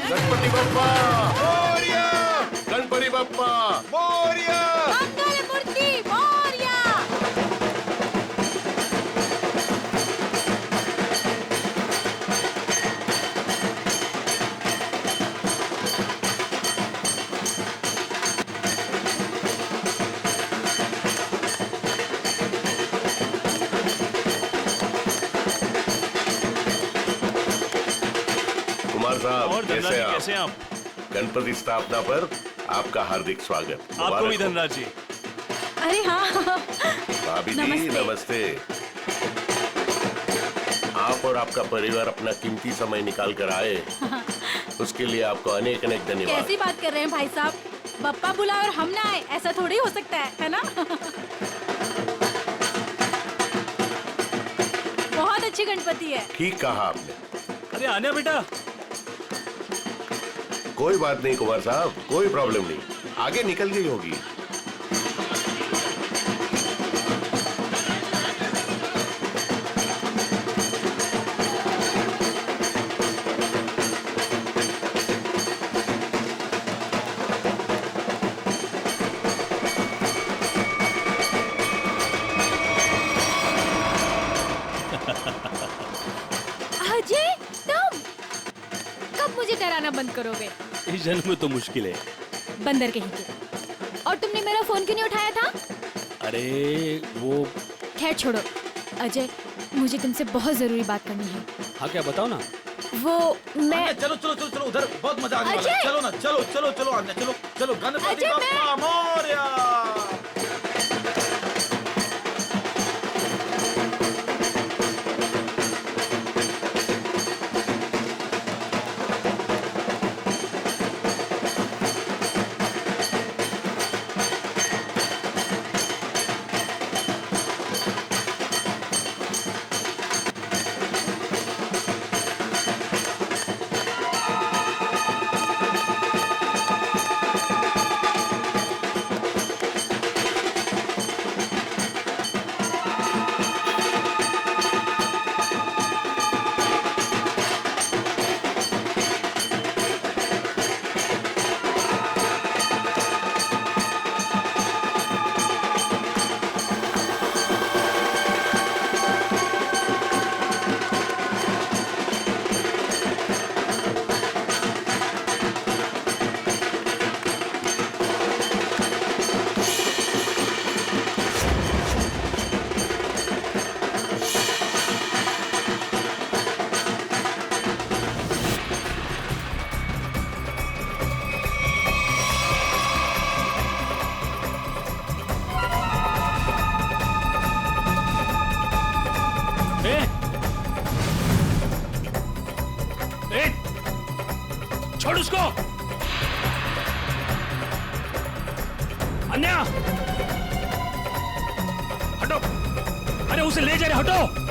गणपति बप्पा मोरया, गणपति बप्पा मोरया, मंगल मूर्ति मोरया। कुमार साहब और धनराज जी कैसे कैसे हैं आप? आप? गणपति स्थापना पर आपका हार्दिक स्वागत। आपको मुबारक भी हो। धनराज जी। अरे हाँ, भाभी जी नमस्ते। नमस्ते। आप और आपका परिवार अपना कीमती समय निकाल कर आए, उसके लिए आपको अनेक अनेक धन्यवाद। कैसी बात कर रहे हैं भाई साहब? बप्पा बुलाए और हम ना आए, ऐसा थोड़ी हो सकता है ना? बहुत अच्छी गणपति है। ठीक कहा आपने। अरे आने बेटा। कोई बात नहीं कुमार साहब, कोई प्रॉब्लम नहीं, आगे निकल गई होगी। अजय, तुम कब मुझे डराना बंद करोगे? इस जन्म में तो मुश्किल है। बंदर कहीं के। और तुमने मेरा फोन क्यों नहीं उठाया था? अरे वो। खैर छोड़ो। अजय, मुझे तुमसे बहुत जरूरी बात करनी है। हाँ क्या बताओ ना। वो मैं चलो चलो चलो चलो उधर बहुत मजा आने वाला है। अजय! चलो ना, चलो चलो चलो आने, चलो चलो गणपति अजय, बप्पा मोरया। ए! ए! छोड़ उसको। अन्या हटो। अरे उसे ले जा रहे, हटो।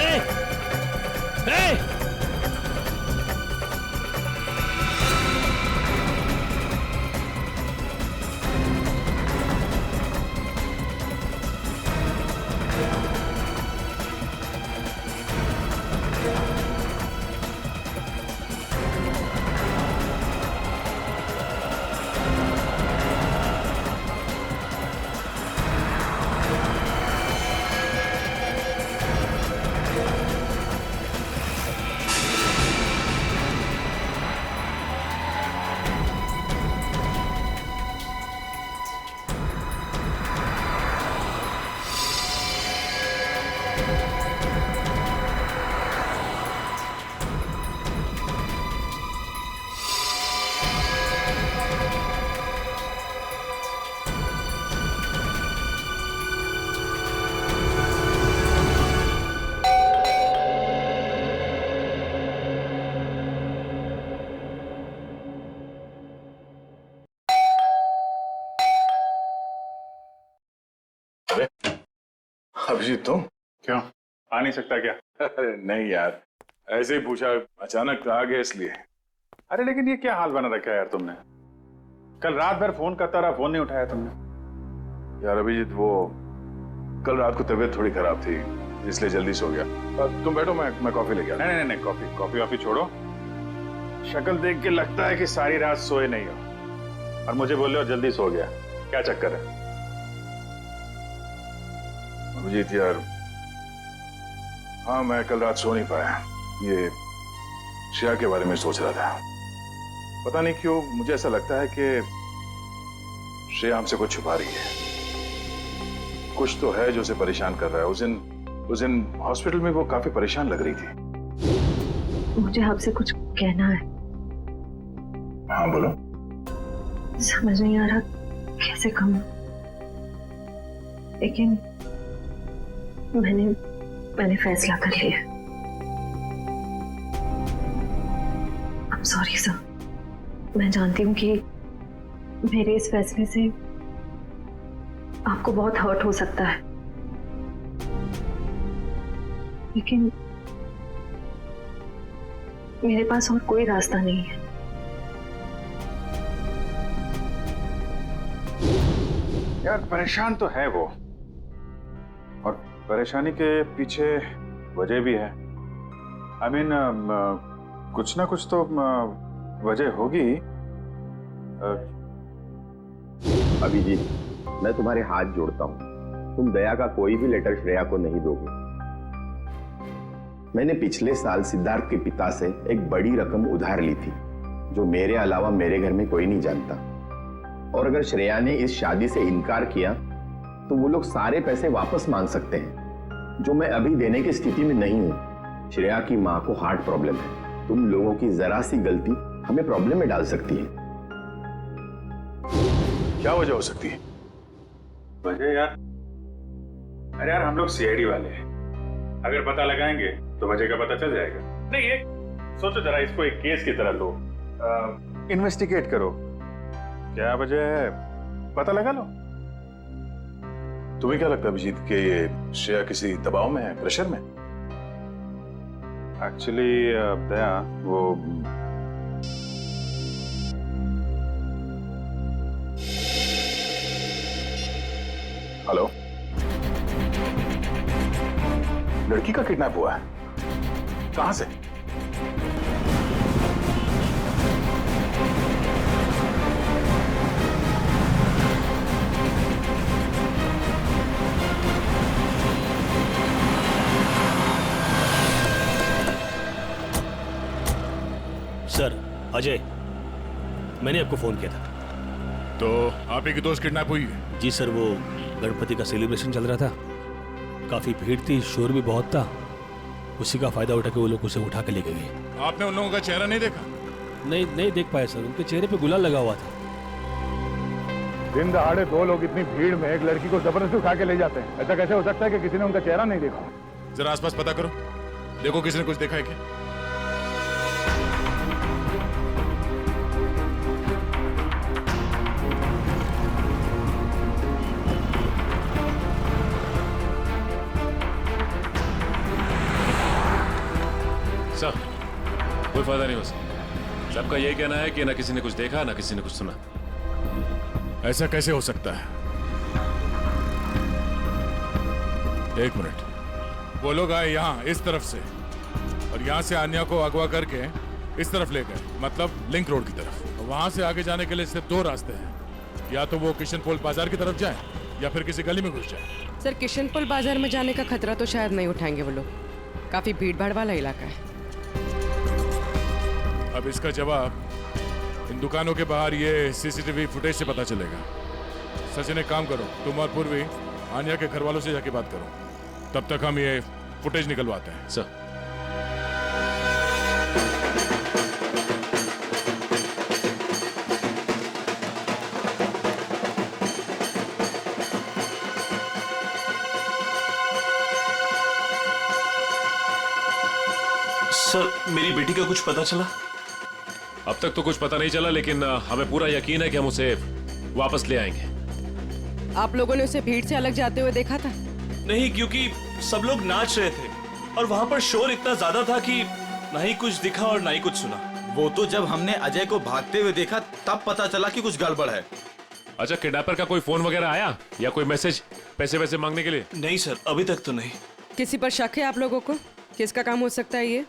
ए! ए! अभिजीत तुम क्यों आ नहीं सकता क्या? अरे नहीं यार, ऐसे ही पूछा, अचानक आ गए इसलिए। अरे लेकिन ये क्या हाल बना रखा है यार तुमने? कल रात भर फोन करता रहा, फोन नहीं उठाया तुमने। यार अभिजीत, वो कल रात को तबीयत थोड़ी खराब थी, इसलिए जल्दी सो गया। तुम बैठो, मैं कॉफी लेके आता। नहीं, कॉफी वॉफी छोड़ो। शक्ल देख के लगता है कि सारी रात सोए नहीं हो और मुझे बोल रहे हो जल्दी सो गया। क्या चक्कर है? अभिजीत यार, हाँ मैं कल रात सो नहीं पाया। ये श्रेया के बारे में सोच रहा था। पता नहीं क्यों मुझे ऐसा लगता है कि श्रेया हमसे कुछ छुपा रही है। कुछ तो है जो उसे परेशान कर रहा है। उस दिन हॉस्पिटल में वो काफी परेशान लग रही थी। मुझे आपसे कुछ कहना है। हाँ बोलो। समझ नहीं आ रहा कैसे कहूं, लेकिन मैंने फैसला कर लिया। I'm sorry सर, मैं जानती हूँ कि मेरे इस फैसले से आपको बहुत हर्ट हो सकता है, लेकिन मेरे पास और कोई रास्ता नहीं है। यार परेशान तो है वो, और परेशानी के पीछे वजह भी है। I mean, कुछ ना कुछ तो वजह होगी। अभिजीत, मैं तुम्हारे हाथ जोड़ता हूँ, तुम दया का कोई भी लेटर श्रेया को नहीं दोगे। मैंने पिछले साल सिद्धार्थ के पिता से एक बड़ी रकम उधार ली थी, जो मेरे अलावा मेरे घर में कोई नहीं जानता। और अगर श्रेया ने इस शादी से इनकार किया तो वो लोग सारे पैसे वापस मांग सकते हैं, जो मैं अभी देने की स्थिति में नहीं हूं। श्रेया की मां को हार्ट प्रॉब्लम है। तुम लोगों की जरा सी गलती हमें प्रॉब्लम में डाल सकती है। क्या वजह हो सकती है? वजह यार, अरे यार हम लोग सीआईडी वाले हैं, अगर पता लगाएंगे तो वजह का पता चल जाएगा। नहीं ये सोचो जरा, इसको एक केस की तरह लो, इन्वेस्टिगेट करो, क्या वजह है पता लगा लो। तुम्हें क्या लगता है अभिजीत कि ये श्रेया किसी दबाव में है, प्रेशर में? एक्चुअली दया, वो हेलो, लड़की का किडनैप हुआ है? कहां से? सर अजय, मैंने आपको फोन किया था। तो आप ही की दोस्त किडनैप हुई है? जी सर, वो गणपति का सेलिब्रेशन चल रहा था, काफी भीड़ थी, शोर भी बहुत था, उसी का फायदा उठा के वो लोग उसे उठा के लेके गए। आपने उन लोगों का चेहरा नहीं देखा? नहीं देख पाया सर, उनके चेहरे पे गुलाल लगा हुआ था। दिन दहाड़े दो लोग इतनी भीड़ में एक लड़की को जबरदस्ती उठा के ले जाते हैं, ऐसा कैसे हो सकता है कि किसी ने उनका चेहरा नहीं देखा? जरा आसपास पता करो, देखो किसी ने कुछ देखा है क्या? सब कोई फायदा नहीं हो सकता। सबका यही कहना है कि ना किसी ने कुछ देखा ना किसी ने कुछ सुना। ऐसा कैसे हो सकता है? एक मिनट, वो लोग आए यहाँ इस तरफ से और यहाँ से आन्या को अगवा करके इस तरफ ले गए, मतलब लिंक रोड की तरफ। वहां से आगे जाने के लिए सिर्फ दो रास्ते हैं, या तो वो किशनपोल बाजार की तरफ जाए या फिर किसी गली में घुस जाए। सर, किशनपोल बाजार में जाने का खतरा तो शायद नहीं उठाएंगे वो लोग, काफी भीड़ भाड़ वाला इलाका है। अब इसका जवाब इन दुकानों के बाहर ये सीसीटीवी फुटेज से पता चलेगा। सचिन एक काम करो, तुम और पूर्वी आन्या के घर वालों से जाके बात करो, तब तक हम ये फुटेज निकलवाते हैं। सर सर, मेरी बेटी का कुछ पता चला? अब तक तो कुछ पता नहीं चला, लेकिन हमें पूरा यकीन है कि हम उसे वापस ले आएंगे। आप लोगों ने उसे भीड़ से अलग जाते हुए देखा था? नहीं, क्योंकि सब लोग नाच रहे थे और वहां पर शोर इतना ज्यादा था कि ना ही कुछ दिखा और ना ही कुछ सुना। वो तो जब हमने अजय को भागते हुए देखा तब पता चला कि कुछ गड़बड़ है। अच्छा, किडनैपर का कोई फोन वगैरह आया या कोई मैसेज पैसे वैसे मांगने के लिए? नहीं सर, अभी तक तो नहीं। किसी पर शक है आप लोगों को? किसका काम हो सकता है ये?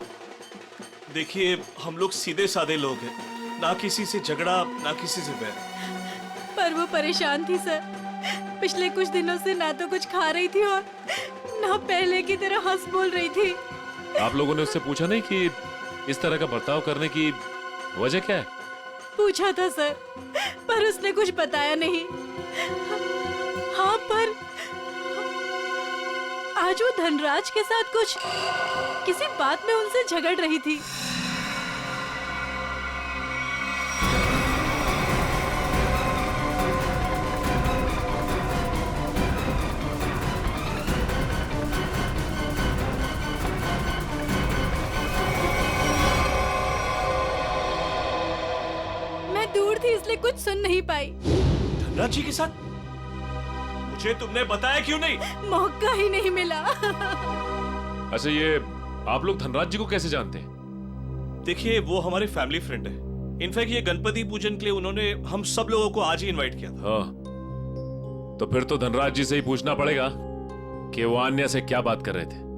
देखिए, हम लोग सीधे साधे लोग हैं, ना किसी से झगड़ा ना किसी से बैर। पर वो परेशान थी सर। पिछले कुछ दिनों से ना तो कुछ खा रही थी और ना पहले की तरह हंस बोल रही थी। आप लोगों ने उससे पूछा नहीं कि इस तरह का बर्ताव करने की वजह क्या है? पूछा था सर, पर उसने कुछ बताया नहीं। हाँ, पर आज वो धनराज के साथ कुछ किसी बात में उनसे झगड़ रही थी। मैं दूर थी इसलिए कुछ सुन नहीं पाई। धनराज जी के साथ? मुझे तुमने बताया क्यों नहीं? मौका ही नहीं मिला। अच्छा, ये आप लोग धनराज जी को कैसे जानते हैं? देखिए, वो हमारे फैमिली फ्रेंड है। इनफैक्ट ये गणपति पूजन के लिए उन्होंने हम सब लोगों को आज ही इनवाइट किया था। हाँ, तो फिर तो धनराज जी से ही पूछना पड़ेगा कि वो अन्या से क्या बात कर रहे थे।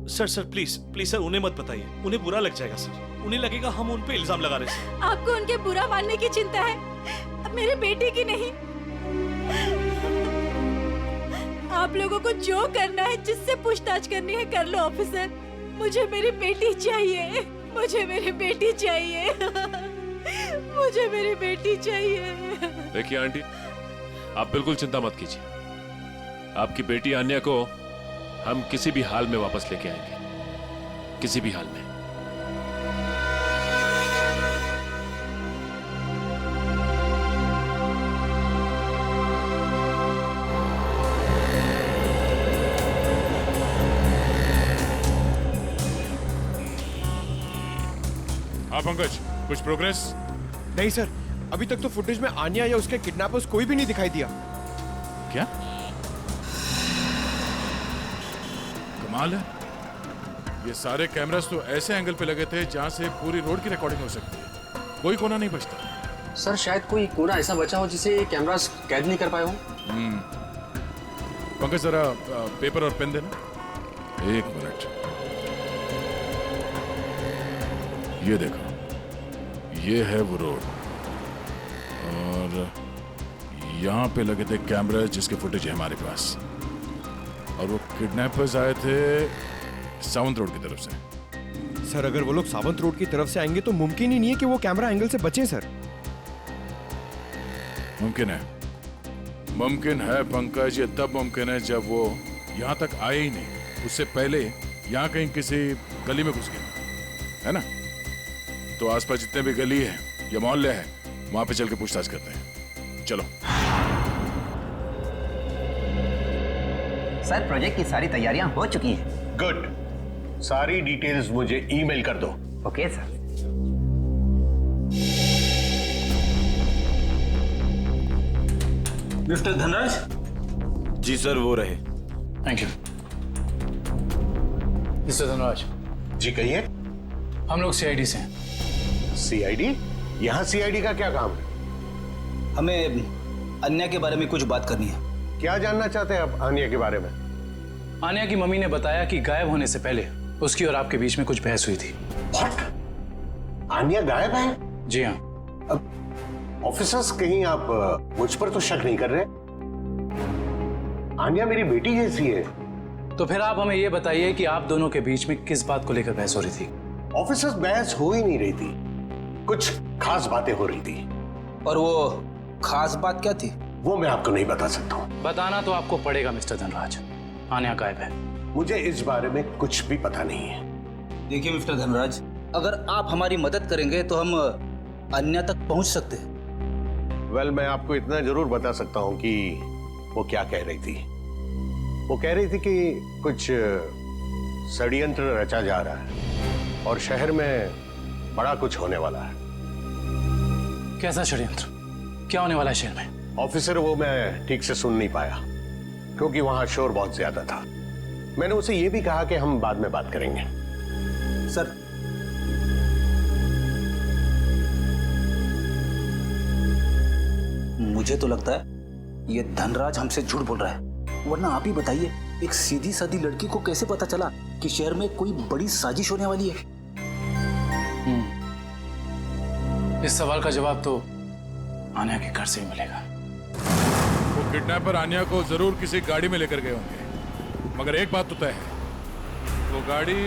Sir sir please please sir, उन्हें मत बताइए, उन्हें बुरा लग जाएगा सर। उन्हें लगेगा हम उन पे इल्जाम लगा रहे हैं। आपको उनके बुरा मानने की चिंता है, अब मेरे बेटे की नहीं। आप लोगों को जो करना है, जिससे पूछताछ करनी है कर लो ऑफिसर। मुझे मेरी बेटी चाहिए, मुझे मेरी बेटी चाहिए, मुझे मेरी बेटी चाहिए। देखिए आंटी, आप बिल्कुल चिंता मत कीजिए। आपकी बेटी अन्या को हम किसी भी हाल में वापस लेके आएंगे, किसी भी हाल में। हाँ पंकज, कुछ प्रोग्रेस? नहीं सर, अभी तक तो फुटेज में आन्या या उसके किडनैपर्स कोई भी नहीं दिखाई दिया। क्या कमाल है, ये सारे कैमरास तो ऐसे एंगल पे लगे थे जहां से पूरी रोड की रिकॉर्डिंग हो सकती है, कोई कोना नहीं बचता। सर शायद कोई कोना ऐसा बचा हो जिसे कैमरास कैद नहीं कर पाए हो। पंकज जरा पेपर और पेन देना। एक मिनट, ये देखो, ये है वो रोड और यहाँ पे लगे थे कैमरा जिसके फुटेज है हमारे पास, और वो किडनैपर्स आए थे सावंत रोड की तरफ से। सर अगर वो लोग सावंत रोड की तरफ से आएंगे तो मुमकिन ही नहीं है कि वो कैमरा एंगल से बचे सर। मुमकिन है, मुमकिन है पंकज, ये तब मुमकिन है जब वो यहाँ तक आए ही नहीं, उससे पहले यहाँ कहीं किसी गली में घुस गए, है ना? तो आसपास जितने भी गली है या मोहल्ले हैं, वहां पे चल के पूछताछ करते हैं। चलो। सर प्रोजेक्ट की सारी तैयारियां हो चुकी हैं। गुड, सारी डिटेल्स मुझे ईमेल कर दो। Okay sir. मिस्टर धनराज? जी सर, वो रहे। Thank you. मिस्टर धनराज। जी कहिए। हम लोग सीआईडी से हैं। सीआईडी? यहाँ सीआईडी का क्या काम है? हमें अन्या के बारे में कुछ बात करनी है। क्या जानना चाहते हैं आप अन्या के बारे में? अन्या की मम्मी ने बताया कि गायब होने से पहले उसकी और आपके बीच में कुछ बहस हुई थी। What? अन्या गायब है? जी हाँ। अब ऑफिसर्स, कहीं आप मुझ पर तो शक नहीं कर रहे? अन्या मेरी बेटी जैसी है। तो फिर आप हमें ये बताइए कि आप दोनों के बीच में किस बात को लेकर बहस हो रही थी? ऑफिसर्स, बहस हो ही नहीं रही थी, कुछ खास बातें हो रही थी। और वो खास बात क्या थी? वो मैं आपको नहीं बता सकता हूँ। बताना तो आपको पड़ेगा मिस्टर धनराज। अन्या गायब है। मुझे इस बारे में कुछ भी पता नहीं है। देखिए मिस्टर धनराज, अगर आप हमारी मदद करेंगे तो हम अन्या तक पहुंच सकते हैं। वेल, मैं आपको इतना जरूर बता सकता हूँ कि वो क्या कह रही थी। वो कह रही थी कि कुछ षड्यंत्र रचा जा रहा है और शहर में बड़ा कुछ होने वाला है। कैसा षड्यंत्र? क्या होने वाला है शहर में? ऑफिसर, वो मैं ठीक से सुन नहीं पाया क्योंकि वहां शोर बहुत ज्यादा था। मैंने उसे ये भी कहा कि हम बाद में बात करेंगे। सर, मुझे तो लगता है ये धनराज हमसे झूठ बोल रहा है, वरना आप ही बताइए, एक सीधी सादी लड़की को कैसे पता चला कि शहर में कोई बड़ी साजिश होने वाली है? इस सवाल का जवाब तो आन्या के घर से ही मिलेगा। वो किडनैपर आन्या को जरूर किसी गाड़ी में लेकर गए होंगे, मगर एक बात तो तय है, वो गाड़ी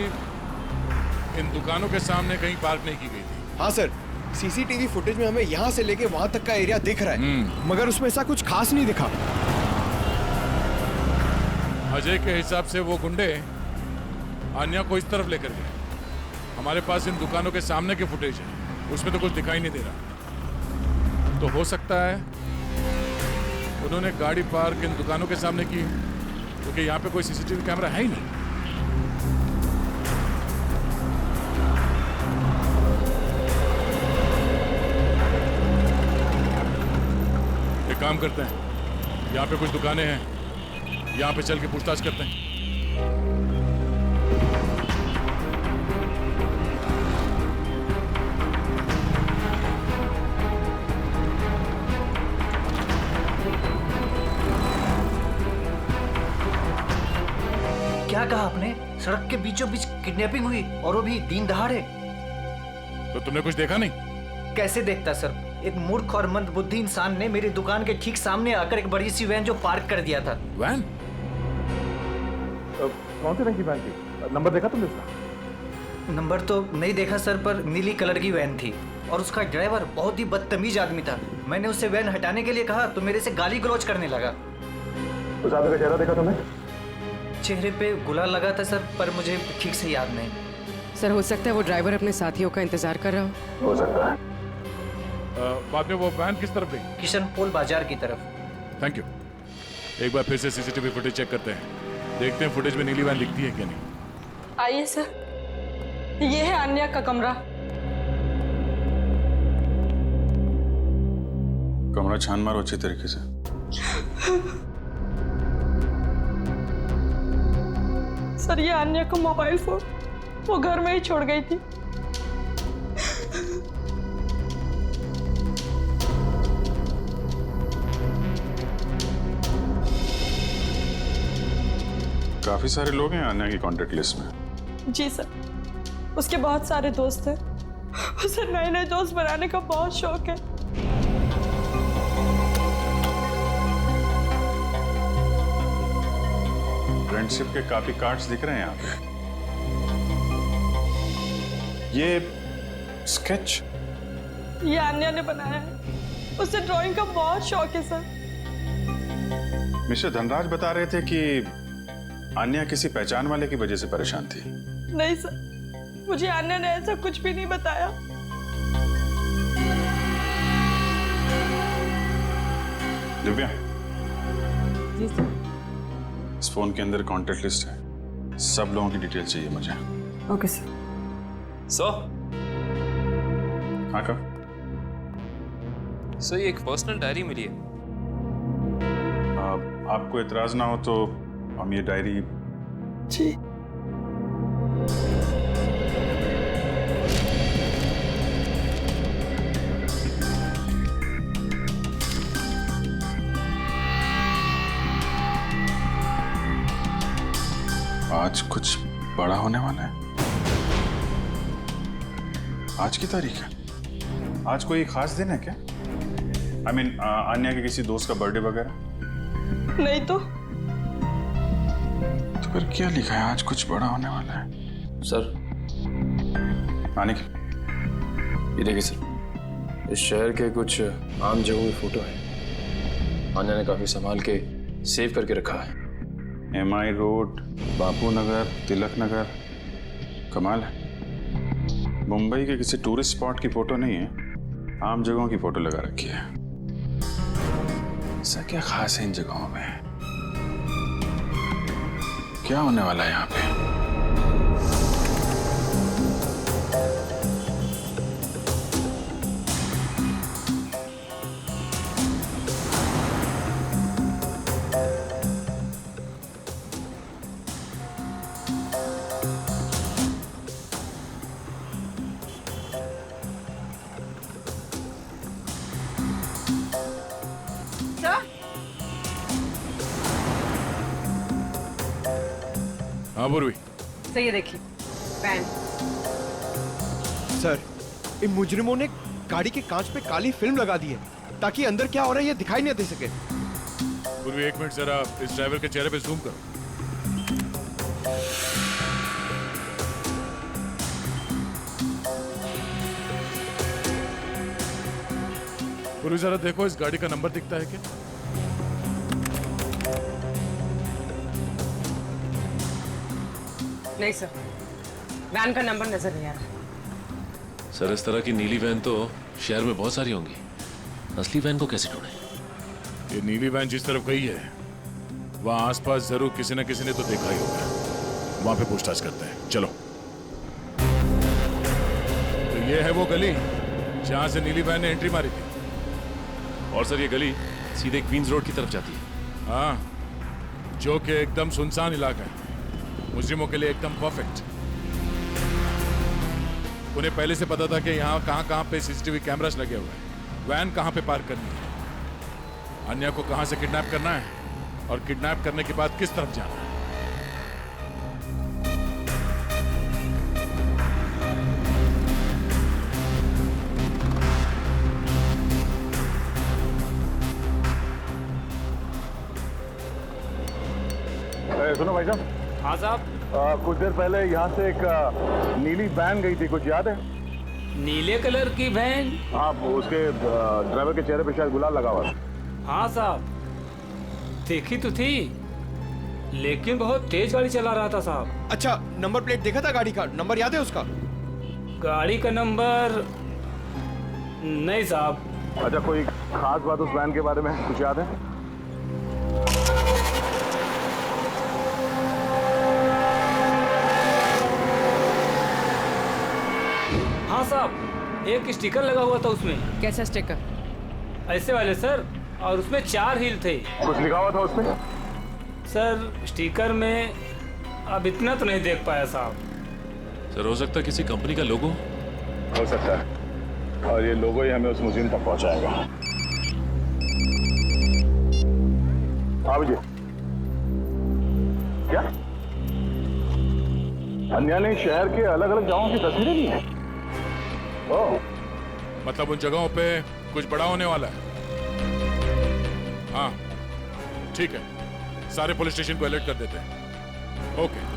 इन दुकानों के सामने कहीं पार्क नहीं की गई थी। हाँ सर, सीसीटीवी फुटेज में हमें यहाँ से लेके वहां तक का एरिया दिख रहा है, मगर उसमें ऐसा कुछ खास नहीं दिखा। अजय के हिसाब से वो गुंडे आन्या को इस तरफ लेकर गए। हमारे पास इन दुकानों के सामने की फुटेज है, उसमें तो कुछ दिखाई नहीं दे रहा। तो हो सकता है उन्होंने गाड़ी पार्क इन दुकानों के सामने की, क्योंकि यहाँ पे कोई सीसीटीवी कैमरा है ही नहीं। एक काम करते हैं, यहाँ पे कुछ दुकानें हैं, यहाँ पे चल के पूछताछ करते हैं। क्या कहा आपने? सड़क के बीचों बीच किडनैपिंग हुई, और वो भी दिन दहाड़े? तो तुमने कुछ देखा नहीं? कैसे देखता सर, एक मूर्ख और मंदबुद्धि इंसान ने मेरी दुकान के ठीक सामने आकर एक बड़ी सी वैन जो पार्क कर दिया था। वैन? कौन सी रंग की वैन थी? नंबर देखा तुमने उसका? नंबर तो नहीं देखा सर, पर नीली कलर की वैन थी और उसका ड्राइवर बहुत ही बदतमीज आदमी था। मैंने उससे वैन हटाने के लिए कहा तो मेरे से गाली गलौज करने लगा। उस आदमी का चेहरा देखा तुमने? चेहरे पे गुलाल लगा था सर, पर मुझे ठीक से याद नहीं। सर हो सकता है वो ड्राइवर अपने साथियों का इंतजार कर रहा हो सकता है। बाद में वो वैन किस तरफ गई? किशन पोल बाजार की तरफ। Thank you. एक बार फिर से सीसीटीवी फुटेज चेक करते हैं, देखते हैं फुटेज में नीली वैन दिखती है क्या नहीं। आइए सर, ये है आन्या का कमरा। कमरा छान मारो अच्छी तरीके से। सर ये आन्या का मोबाइल फोन वो घर में ही छोड़ गई थी। काफी सारे लोग हैं आन्या की कांटेक्ट लिस्ट में। जी सर, उसके बहुत सारे दोस्त हैं। उसे नए नए दोस्त बनाने का बहुत शौक है। फ्रेंडशिप के काफी कार्ड्स दिख रहे हैं यहाँ पे। ये स्केच ये आन्या ने बनाया है। उसे ड्राइंग का बहुत शौक है सर। मिस्टर धनराज बता रहे थे कि आन्या किसी पहचान वाले की वजह से परेशान थी। नहीं सर, मुझे आन्या ने ऐसा कुछ भी नहीं बताया। दिव्या, जी सर। इस फोन के अंदर कांटेक्ट लिस्ट है, सब लोगों की डिटेल चाहिए मुझे। Okay sir. हाँ कब? सर ये एक पर्सनल डायरी मिली है। आपको एतराज ना हो तो हम ये डायरी। जी। आज कुछ बड़ा होने वाला है। आज की तारीख है? आज कोई खास दिन है क्या? I mean, आन्या के किसी दोस्त का बर्थडे वगैरह? नहीं तो फिर क्या लिखा है? आज कुछ बड़ा होने वाला है। सर आने की ये देखिए सर, इस शहर के कुछ आम जगहों की फोटो है। आन्या ने काफी संभाल के सेव करके रखा है। MI road, Bapu Nagar, Tilak Nagar. कमाल है, मुंबई के किसी टूरिस्ट स्पॉट की फोटो नहीं है, आम जगहों की फोटो लगा रखी है। ऐसा क्या खास है इन जगहों में? क्या होने वाला है यहाँ पे? हाँ पूर्वी। सही है, देखिए वैन। सर, इन मुजरिमों ने गाड़ी के कांच पे काली फिल्म लगा दी है ताकि अंदर क्या हो रहा है ये दिखाई नहीं दे सके। पूर्वी एक मिनट जरा इस ड्राइवर के चेहरे पे जूम करो। पूर्वी जरा देखो इस गाड़ी का नंबर दिखता है क्या? नहीं सर, वैन का नंबर नजर नहीं आ रहा। सर इस तरह की नीली वैन तो शहर में बहुत सारी होंगी, असली वैन को कैसे ढूंढें? ये नीली वैन जिस तरफ गई है वहां आसपास जरूर किसी न किसी ने तो देखा ही होगा। वहां पे पूछताछ करते हैं, चलो। तो ये है वो गली जहां से नीली वैन ने एंट्री मारी थी। और सर ये गली सीधे क्वींस रोड की तरफ जाती है। हाँ, जो कि एकदम सुनसान इलाका है, मुजरिमों के लिए एकदम परफेक्ट। उन्हें पहले से पता था कि यहाँ कहाँ पे सीसीटीवी कैमरास लगे हुए हैं, वैन कहाँ पे पार्क करनी है, अन्या को कहाँ से किडनैप करना है और किडनैप करने के बाद किस तरफ जाना है। सुनो भाई साहब। हाँ साहब। कुछ देर पहले यहाँ से एक नीली वैन गई थी, कुछ याद है? नीले कलर की वैन? हाँ, उसके ड्राइवर के चेहरे पे शायद गुलाल लगा हुआ था। हाँ साहब, देखी तो थी, लेकिन बहुत तेज गाड़ी चला रहा था साहब। अच्छा, नंबर प्लेट देखा था गाड़ी का? नंबर याद है उसका? गाड़ी का नंबर नहीं साहब। अच्छा, कोई खास बात उस वैन के बारे में कुछ याद है? हाँ साहब, एक स्टिकर लगा हुआ था उसमें। कैसा स्टिकर? ऐसे वाले सर, और उसमें 4 हील थे। कुछ लिखा हुआ था उसमें? सर स्टिकर में अब इतना तो नहीं देख पाया साहब। सर हो सकता है किसी कंपनी का लोगो हो सकता है, और ये लोगो ही हमें उस म्यूजियम तक पहुंचाएगा। हाँ विजय, क्या अन्या ने शहर के अलग अलग जगहों की तस्वीरें ली हैं? ओह, मतलब उन जगहों पे कुछ बड़ा होने वाला है। हाँ ठीक है, सारे पुलिस स्टेशन को अलर्ट कर देते हैं। ओके।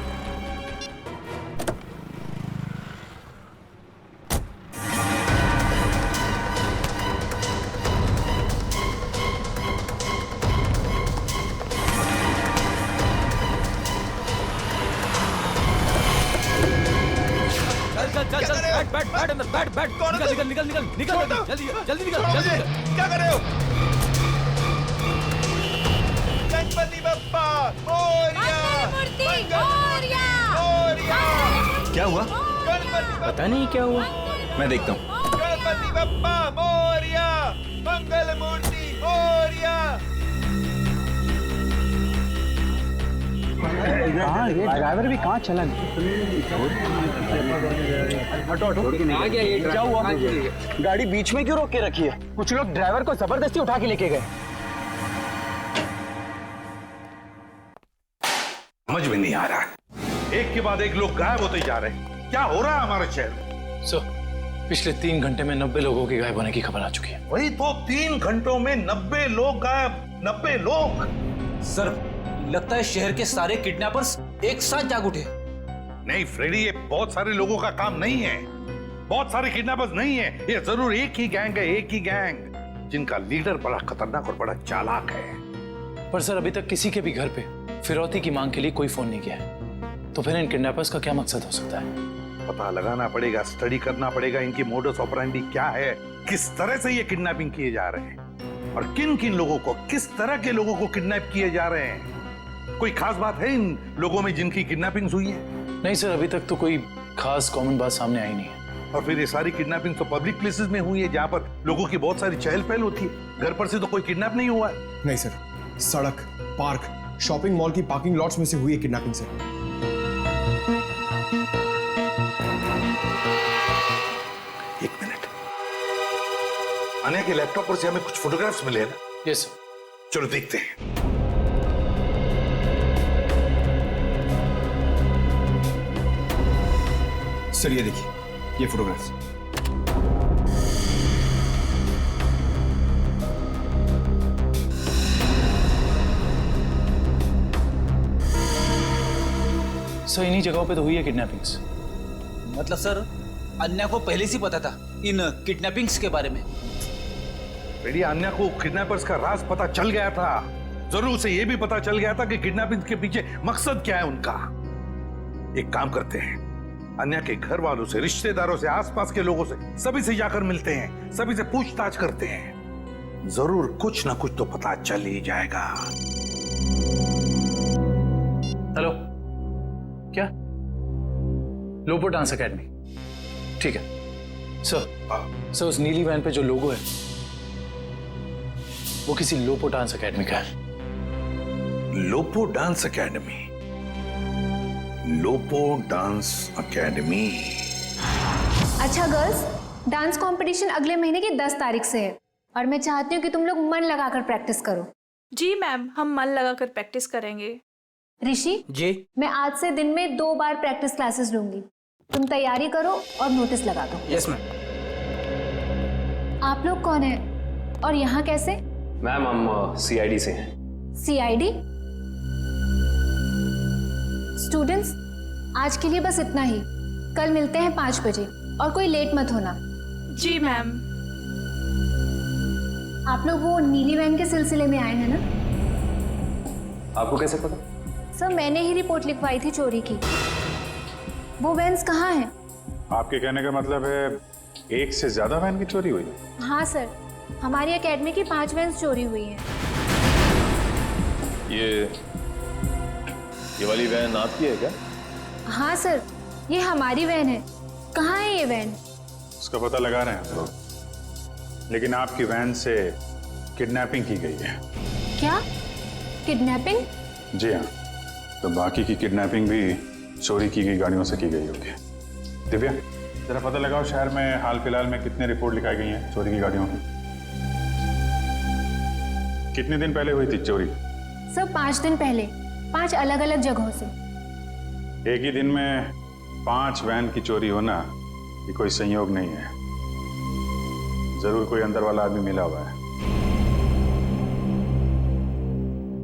बैठ निकल जल्दी निकल। क्या कर रहे हो? गणपति बप्पा मोरया। क्या हुआ? पता नहीं क्या हुआ, मैं देखता हूँ। गणपति बप्पा मोरया, मंगल मूर्ति मोरया। ड्राइवर भी कहाँ चला गया? हटो क्या हुआ? गाड़ी बीच में क्यों रोक के रखी है? कुछ लोग ड्राइवर को जबरदस्ती उठा के लेके गए। समझ में नहीं आ रहा, एक के बाद एक लोग गायब होते जा रहे हैं। क्या हो रहा है हमारे शहर में? सर, पिछले 3 घंटे में 90 लोगों के गायब होने की खबर आ चुकी है। वही तो, 3 घंटों में 90 लोग गायब। 90 लोग। सर, लगता है शहर के सारे किडनैपर्स एक साथ जाग उठे। नहीं फ्रेडी, ये बहुत सारे लोगों का काम नहीं है, बहुत सारे किडनैपर्स नहीं है, ये जरूर एक ही गैंग है, एक ही गैंग जिनका लीडर बड़ा खतरनाक और बड़ा चालाक है। पर सर, अभी तक किसी के भी घर पे फिरौती की मांग के लिए कोई फोन नहीं किया है, तो फिर इन किडनैपर्स का क्या मकसद हो सकता है? पता लगाना पड़ेगा, स्टडी करना पड़ेगा, इनकी मोडस ऑपरेंडी क्या है, किस तरह से ये किडनैपिंग किए जा रहे हैं और किन किन लोगों को, किस तरह के लोगों को किडनैप किए जा रहे हैं। कोई खास बात है इन लोगों में जिनकी किडनैपिंग हुई है? नहीं सर, अभी तक तो कोई खास कॉमन बात सामने आई नहीं है। और फिर ये सारी किडनैपिंग तो पब्लिक प्लेसेस में हुई है, जहां पर लोगों की बहुत सारी चहल पहल होती है। घर पर से तो कोई किडनैप नहीं हुआ है। नहीं सर, सड़क, पार्क, शॉपिंग मॉल की पार्किंग लॉट्स में से हुई है किडनैपिंग सर। एक मिनट, अन्या के लैपटॉप पर से हमें कुछ फोटोग्राफ्स मिले हैं ना? Yes sir. चलो देखते हैं। सर ये देखिए, ये फोटोग्राफ्स। सर इन्हीं जगहों पे तो हुई है किडनैपिंग्स। मतलब सर अन्या को पहले से पता था इन किडनैपिंग्स के बारे में? बेटी अन्या को किडनैपर्स का राज पता चल गया था। जरूर उसे यह भी पता चल गया था कि किडनैपिंग के पीछे मकसद क्या है उनका। एक काम करते हैं, अन्या के घर वालों से, रिश्तेदारों से, आसपास के लोगों से, सभी से जाकर मिलते हैं, सभी से पूछताछ करते हैं। जरूर कुछ ना कुछ तो पता चल ही जाएगा। हेलो, क्या? लोपो डांस एकेडमी, ठीक है सर। उस नीली वैन पे जो लोगो है वो किसी लोपो डांस एकेडमी का है। लोपो डांस एकेडमी, लोपो डांस एकेडमी। अच्छा गर्ल्स, डांस कंपटीशन अगले महीने की 10 तारीख से है और मैं चाहती हूँ कि तुम लोग मन लगाकर प्रैक्टिस करो। जी मैम, हम मन लगाकर प्रैक्टिस करेंगे। ऋषि जी, मैं आज से दिन में 2 बार प्रैक्टिस क्लासेस लूंगी। तुम तैयारी करो और नोटिस लगा दो। Yes ma'am. आप लोग कौन है और यहाँ कैसे? मैम हम सीआईडी से हैं। सीआईडी? स्टूडेंट्स, आज के लिए बस इतना ही। कल मिलते हैं 5 बजे और कोई लेट मत होना। जी मैम। आप लोग वो नीली वैन के सिलसिले में आए हैं ना? आपको कैसे पता? सर मैंने ही रिपोर्ट लिखवाई थी चोरी की। वो वैन्स कहाँ हैं? आपके कहने का मतलब है एक से ज्यादा वैन की चोरी हुई? हाँ सर, हमारी एकेडमी की 5 वैन्स चोरी हुई हैं। ये वाली वैन आपकी है क्या? हाँ सर, ये हमारी वैन है। कहाँ है ये वैन? उसका पता लगा रहे हैं हम लोग, लेकिन आपकी वैन से किडनैपिंग की गई है। क्या? किडनैपिंग? जी हाँ, तो बाकी की किडनैपिंग भी चोरी की गई गाड़ियों से की गई होगी। दिव्या, जरा पता लगाओ शहर में हाल फिलहाल में कितने रिपोर्ट लिखाई गई हैं चोरी की गाड़ियों की। कितने दिन पहले हुई थी चोरी? सर 5 दिन पहले, 5 अलग अलग जगहों से। एक ही दिन में 5 वैन की चोरी होना ये कोई संयोग नहीं है। जरूर कोई अंदर वाला आदमी मिला हुआ है।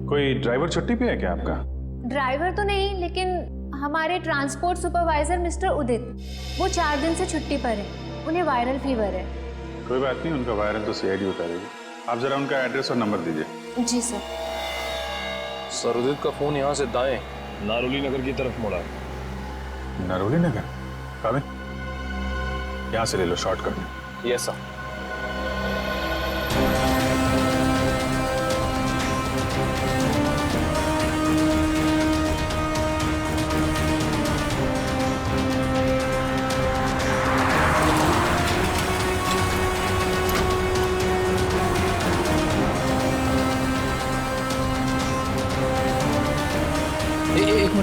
कोई ड्राइवर छुट्टी पे है क्या आपका? ड्राइवर तो नहीं, लेकिन हमारे ट्रांसपोर्ट सुपरवाइजर मिस्टर उदित, वो 4 दिन से छुट्टी पर है। उन्हें वायरल फीवर है। कोई बात नहीं, उनका वायरल तो सीआईडी उतारेगी। आप जरा उनका एड्रेस और नंबर दीजिए। जी सर। सर उदित का फोन यहाँ से दाएं नारोली नगर की तरफ मुड़ा है। नारोली नगर? काबिल, यहाँ से ले लो शॉर्टकट। Yes sir.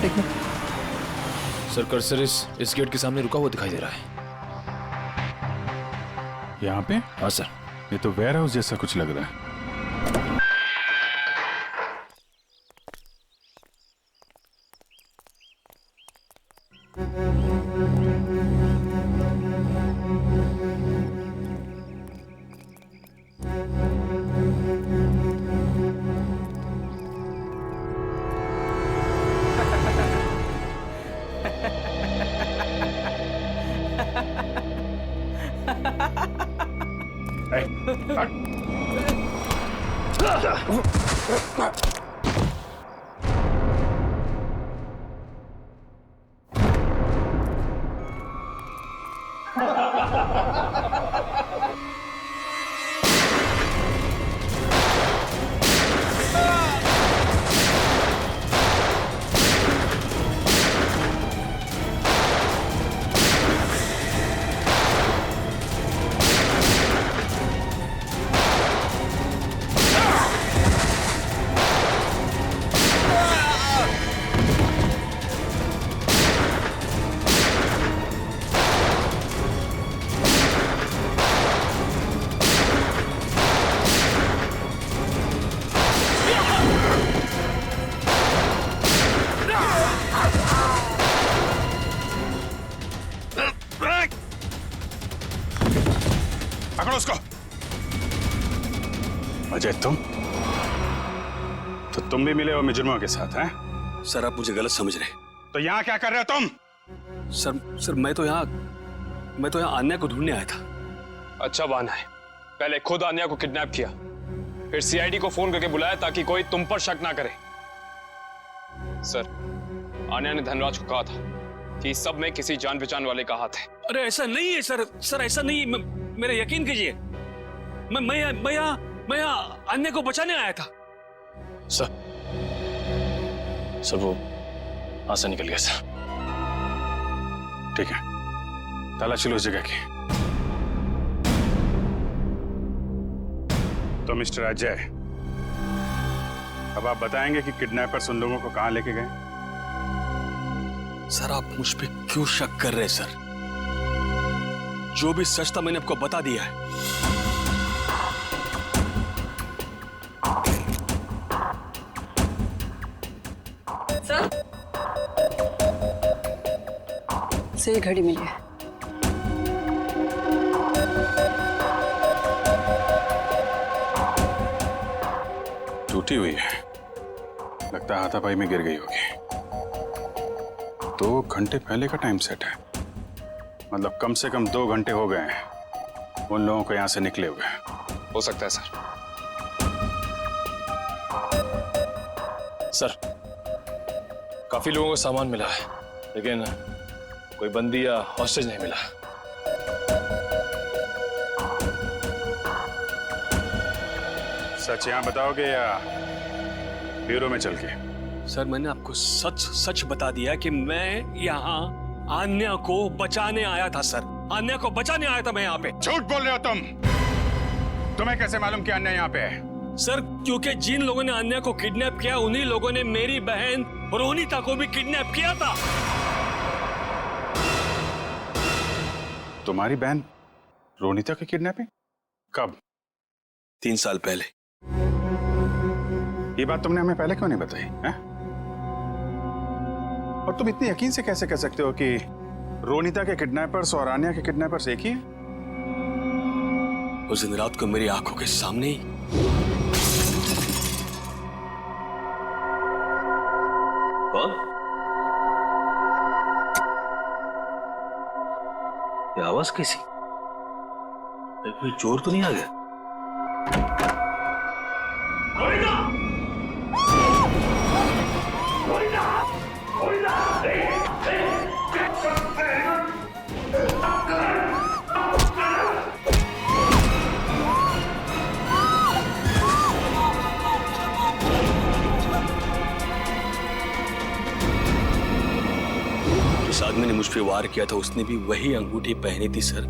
एक मिनट। सर कर्सर इस गेट के सामने रुका हुआ दिखाई दे रहा है। यहाँ पे? हाँ सर। ये तो वेयर हाउस जैसा कुछ लग रहा है। पकड़ो उसको। अजय तुम भी मिले हो मुजरिमों के साथ हैं? सर आप मुझे गलत समझ रहे हैं। तो यहाँ क्या कर रहे हो तुम? सर मैं तो यहाँ आन्या को ढूंढने आया था। अच्छा बहाना है, पहले खुद आन्या को किडनैप किया, फिर सीआईडी को फोन करके बुलाया ताकि कोई तुम पर शक ना करे। सर आन्या ने धनराज को कहा था कि इस सब में किसी जान पहचान वाले का हाथ है। अरे ऐसा नहीं है सर ऐसा नहीं, मेरा यकीन कीजिए। मैं यहाँ आन्या को बचाने आया था। सर वो हाथ से निकल गया सर। ठीक है, तलाशी लो उस जगह की। तो मिस्टर अजय, अब आप बताएंगे कि किडनैपर्स उन लोगों को कहां लेके गए? सर आप मुझ पे क्यों शक कर रहे हैं सर? जो भी सच था मैंने आपको बता दिया है। सर से घड़ी मिली है। टूटी हुई है, लगता है हाथापाई में गिर गई होगी। 2 घंटे पहले का टाइम सेट है, मतलब कम से कम 2 घंटे हो गए हैं उन लोगों को यहां से निकले हुए। हो सकता है सर काफी लोगों को सामान मिला है, लेकिन कोई बंदी या हॉस्टेज नहीं मिला। सच यहां बताओगे या ब्यूरो में चल के? सर मैंने आपको सच बता दिया कि मैं यहाँ आन्या को बचाने आया था सर। आन्या को बचाने आया था मैं यहाँ पे। झूठ बोल रहे हो तुम। तुम्हें कैसे मालूम कि आन्या यहाँ पे है? सर क्योंकि जिन लोगों ने आन्या को किडनैप किया उन्हीं लोगों ने मेरी बहन रोनिता को भी किडनैप किया था। तुम्हारी बहन रोनिता की किडनैपिंग कब? 3 साल पहले। ये बात तुमने हमें पहले क्यों नहीं बताई है? और तुम इतने यकीन से कैसे कह सकते हो कि रोनिता के किडनैपर्स और आन्या के किडनैपर्स एक ही हैं? उस दिन रात को मेरी आंखों के सामने ही कौन? ये आवाज कैसी? कोई चोर तो नहीं आ गया? जिस आदमी ने मुझ पे वार किया था उसने भी वही अंगूठी पहनी थी सर,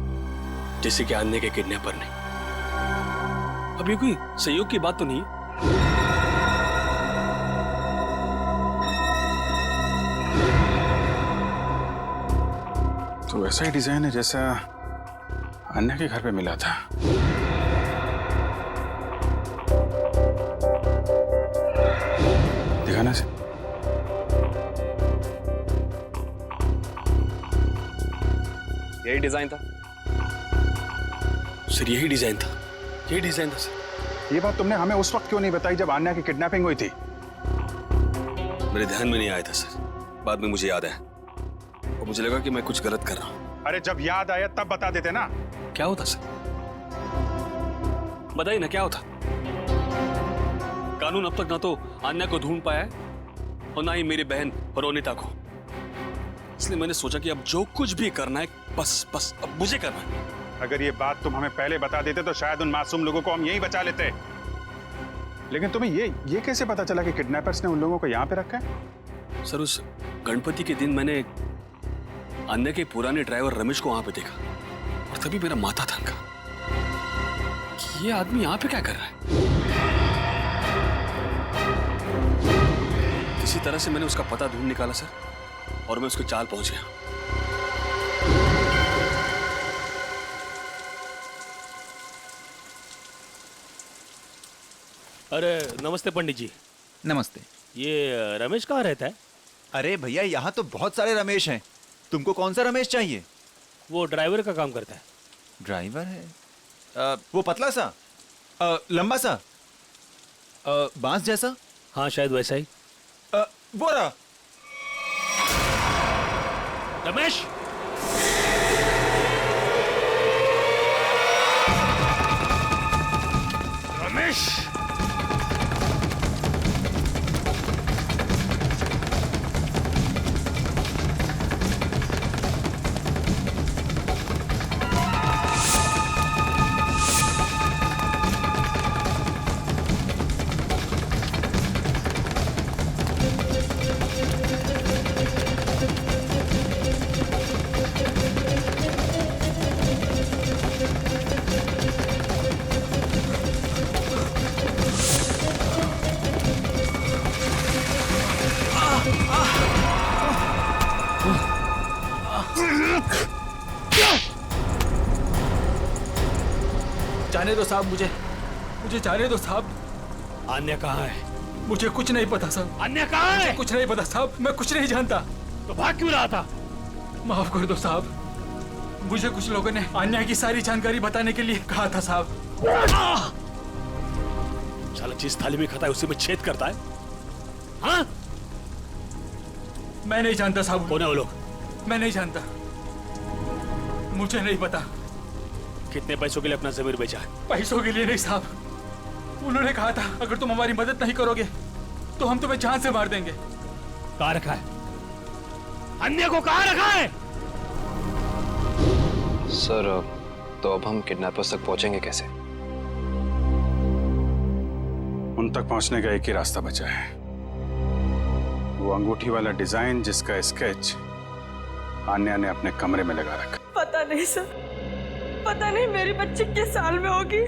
जैसे कि आन्या के किडनैपर ने। अब ये कोई सहयोग की बात तो नहीं है? तो वैसा ही डिजाइन है जैसा अन्या के घर पे मिला था। दिखाना से। यही डिजाइन था सर, यही डिजाइन था सर। ये बात तुमने हमें उस वक्त क्यों नहीं बताई जब आन्या की किडनैपिंग हुई थी? मेरे ध्यान में नहीं आया था सर, बाद में मुझे याद आया और मुझे लगा कि मैं कुछ गलत कर रहा हूं। अरे जब याद आया तब बता देते ना। क्या होता सर? बताइए ना क्या होता? कानून अब तक ना तो आन्या को ढूंढ पाया है और ना ही मेरी बहन रोनिता को। इसलिए मैंने सोचा कि अब जो कुछ भी करना है बस अब मुझे करना है। अगर ये बात तुम हमें पहले बता देते तो शायद उन मासूम लोगों को हम यहीं बचा लेते। लेकिन तुम्हें ये कैसे पता चला कि किडनैपर्स ने उन लोगों को यहाँ पे रखा है? सर उस गणपति के दिन मैंने आन्या के पुराने ड्राइवर रमेश को वहां पे देखा और तभी मेरा माथा थनका कि ये आदमी यहाँ पे क्या कर रहा है। किसी तरह से मैंने उसका पता ढूंढ निकाला सर और मैं उसके चाल पहुंच गया। अरे नमस्ते पंडित जी। नमस्ते। ये रमेश कहाँ रहता है? अरे भैया यहाँ तो बहुत सारे रमेश हैं, तुमको कौन सा रमेश चाहिए? वो ड्राइवर का काम करता है। ड्राइवर है? वो पतला सा, लंबा सा, बांस जैसा। हाँ शायद वैसा ही। वो रहा। रमेश, रमेश, जाने दो साहब, मुझे जाने दो साहब। आन्या कहाँ है? मुझे कुछ नहीं पता साहब। आन्या कहाँ है? मुझे कुछ नहीं पता साहब, मैं कुछ नहीं जानता। तो भाग क्यों रहा था? माफ कर दो साहब, मुझे कुछ लोगों ने आन्या की सारी जानकारी बताने के लिए कहा था साहब। साला जिस थाली में खाता है उसी में छेद करता है। हाँ? मैं नहीं जानता साहब। कौन है वो लोग? मैं नहीं जानता, मुझे नहीं पता। कितने पैसों के लिए अपना जमीर बेचा है? पैसों के लिए नहीं साहब, उन्होंने कहा था अगर तुम हमारी मदद नहीं करोगे तो हम तुम्हें जान से मार देंगे। कहाँ रखा है? अन्य को कहाँ रखा है? सर, तो अब हम किडनैपर्स तक पहुंचेंगे कैसे? उन तक पहुंचने का एक ही रास्ता बचा है, वो अंगूठी वाला डिजाइन जिसका स्केच आन्या ने अपने कमरे में लगा रखा। पता नहीं सर, पता नहीं मेरी बच्ची किस साल में होगी।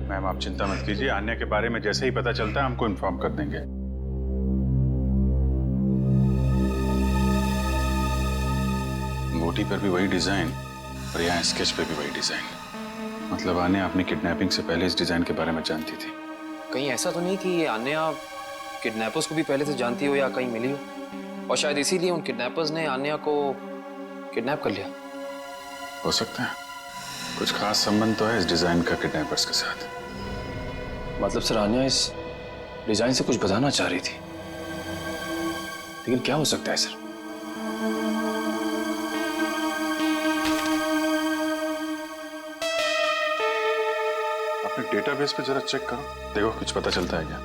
मैम आप चिंता मत कीजिए, आन्या के बारे में जैसे ही पता चलता है हमको इन्फॉर्म कर देंगे। अंगूठी पर भी वही डिजाइन और यहाँ स्केच पे भी वही डिजाइन। मतलब आन्या अपनी किडनैपिंग से पहले इस डिजाइन के बारे में जानती थी। कहीं ऐसा तो नहीं कि आन्या किडनैपर्स को भी पहले से जानती हो या कहीं मिली हो, और शायद इसीलिए उन किडनैपर्स ने आन्या को किडनैप कर लिया? हो सकता है, कुछ खास संबंध तो है इस डिजाइन का किडनैपर्स के साथ। मतलब सर आन्या इस डिजाइन से कुछ बताना चाह रही थी, लेकिन क्या हो सकता है सर? अपने डेटाबेस पे जरा चेक करो, देखो कुछ पता चलता है क्या।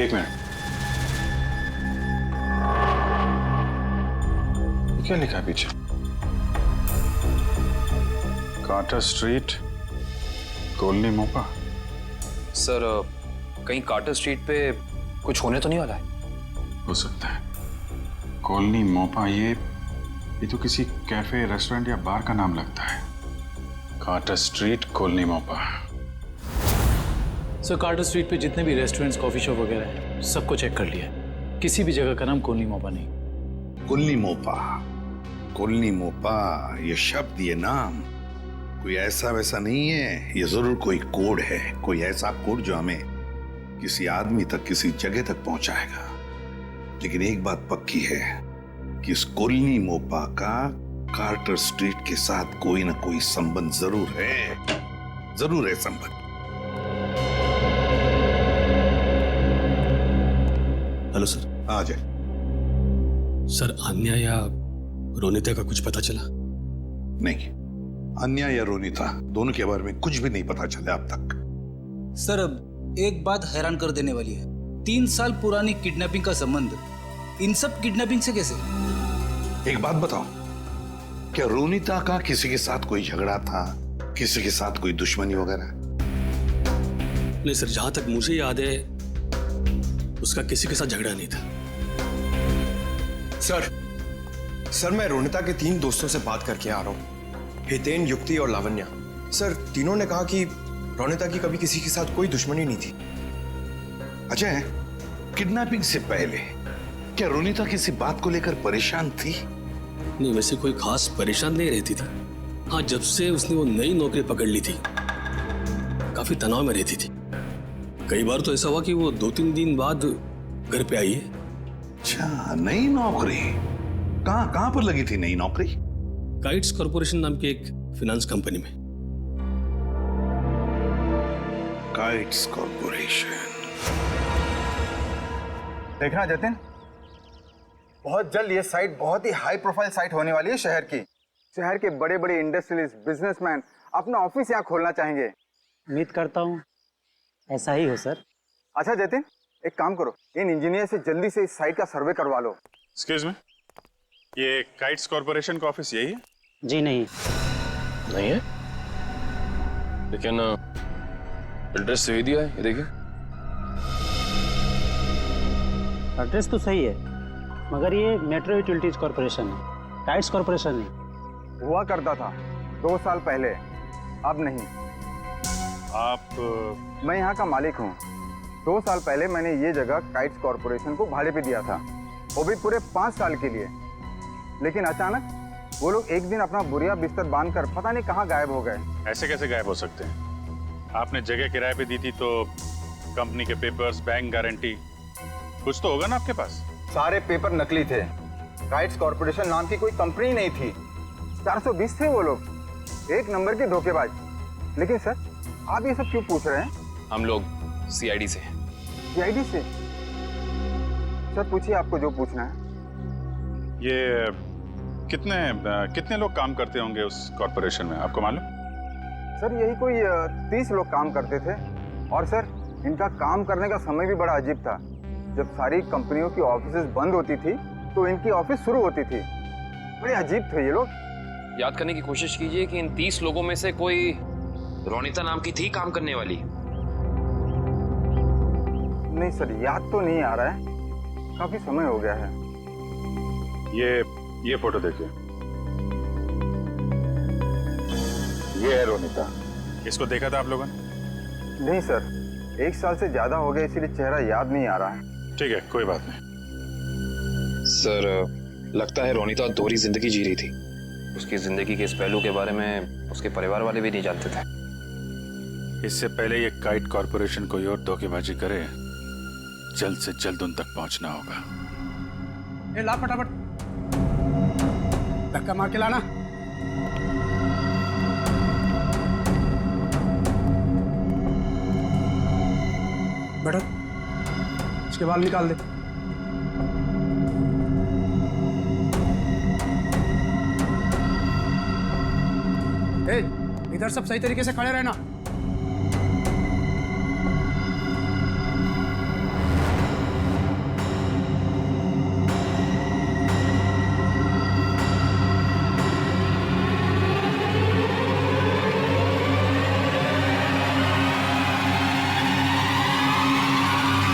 एक मिनट, क्या लिखा है पीछे? कार्टर स्ट्रीट, कॉलोनी मोपा। सर कहीं कार्टर स्ट्रीट पे कुछ होने तो नहीं वाला है? हो सकता है, कॉलोनी मोपा, ये तो किसी कैफे, रेस्टोरेंट या बार का नाम लगता है। कार्टर स्ट्रीट, कॉलोनी मोपा। सर कार्टर स्ट्रीट पे जितने भी रेस्टोरेंट्स, कॉफी शॉप वगैरह हैं, सबको चेक कर लिया, किसी भी जगह का नाम कॉलोनी मोपा नहीं। कॉलोनी मोपा, कॉलोनी मोपा, ये शब्द, ये नाम कोई ऐसा वैसा नहीं है, ये जरूर कोई कोड है, कोई ऐसा कोड जो हमें किसी आदमी तक, किसी जगह तक पहुंचाएगा। लेकिन एक बात पक्की है कि इस कॉलोनी मोपा का कार्टर स्ट्रीट के साथ कोई ना कोई संबंध जरूर है संबंध। Hello sir. आ जाए। सर आन्या या रोनिता का कुछ पता चला? नहीं, अन्या या रोनिता दोनों के बारे में कुछ भी नहीं पता चला अब तक। सर अब एक बात हैरान कर देने वाली है, 3 साल पुरानी किडनैपिंग का संबंध इन सब किडनैपिंग से कैसे? एक बात बताओ, क्या रोनिता का किसी के साथ कोई झगड़ा था, किसी के साथ कोई दुश्मनी वगैरह? नहीं सर, जहां तक मुझे याद है उसका किसी के साथ झगड़ा नहीं था। सर मैं रोनिता के 3 दोस्तों से बात करके आ रहा हूँ, हितेन, युक्ति और लावण्या। सर तीनों ने कहा कि रोनिता की कभी किसी के साथ कोई दुश्मनी नहीं थी। अजय, किडनैपिंग से पहले क्या रोनिता किसी बात को लेकर परेशान थी? नहीं, वैसे कोई खास परेशान नहीं रहती थी। हाँ, जब से उसने वो नई नौकरी पकड़ ली थी काफी तनाव में रहती थी। कई बार तो ऐसा हुआ कि वो 2-3 दिन बाद घर पे आई है। अच्छा, नई नौकरी? कहाँ पर लगी थी नई नौकरी? काइट्स कॉरपोरेशन नाम की एक फिनेंस कंपनी में। Kites corporation. देखना जतिन, बहुत जल्द ये साइट बहुत ही हाई प्रोफाइल साइट होने वाली है शहर की। शहर के बड़े बड़े इंडस्ट्रियलिस्ट, बिजनेसमैन अपना ऑफिस यहाँ खोलना चाहेंगे। उम्मीद करता हूँ ऐसा ही हो सर। अच्छा जतिन, एक काम करो, इन इंजीनियर से जल्दी से इस साइट का सर्वे करवा लो। एक्सक्यूज मी, ये काइट्स कॉरपोरेशन का ऑफिस यही है? जी नहीं। नहीं है, लेकिन एड्रेस सही दिया है, ये देखिए। एड्रेस तो सही है, मगर ये मेट्रो यूटिलिटीज कॉरपोरेशन है, काइट्स कॉरपोरेशन नहीं। हुआ करता था 2 साल पहले, अब नहीं। आप? मैं यहाँ का मालिक हूँ। 2 साल पहले मैंने ये जगह काइट्स कॉरपोरेशन को भाड़े पे दिया था, वो भी पूरे 5 साल के लिए। लेकिन अचानक वो लोग एक दिन अपना बोरिया बिस्तर बांधकर पता नहीं कहाँ गायब हो गए। ऐसे कैसे गायब हो सकते हैं? आपने जगह किराए पे दी थी तो कंपनी के पेपर्स, बैंक गारंटी, कुछ तो होगा ना आपके पास? सारे पेपर नकली थे। काइट्स कॉरपोरेशन नाम की कोई कंपनी नहीं थी। 420 थे वो लोग, एक नंबर के धोखेबाज। लेकिन सर, आप ये सब क्यों पूछ रहे हैं? हम लोग सीआईडी से हैं। सीआईडी से? सर पूछिए आपको जो पूछना है। ये कितने लोग काम करते होंगे उस कॉरपोरेशन में, आपको मालूम? सर यही कोई 30 लोग काम करते थे। और सर इनका काम करने का समय भी बड़ा अजीब था। जब सारी कंपनियों की ऑफिसेज बंद होती थी तो इनकी ऑफिस शुरू होती थी। बड़े अजीब थे ये लोग। याद करने की कोशिश कीजिए कि इन 30 लोगों में से कोई रोनिता नाम की थी काम करने वाली? नहीं सर, याद तो नहीं आ रहा है, काफी समय हो गया है। ये फोटो देखिए, ये है रोनिता। इसको देखा था आप लोगों ने? नहीं सर, 1 साल से ज्यादा हो गया, इसीलिए चेहरा याद नहीं आ रहा है। ठीक है, कोई बात नहीं। सर लगता है रोनिता दोहरी जिंदगी जी रही थी। उसकी जिंदगी के इस पहलू के बारे में उसके परिवार वाले भी नहीं जानते थे। इससे पहले ये काइट कॉरपोरेशन कोई और धोखेबाजी करे, जल्द से जल्द उन तक पहुंचना होगा। ए ला फटाफट, धक्का मार के लाना। बैठो, इसके बाल निकाल दे। ए, इधर सब सही तरीके से खड़े रहना।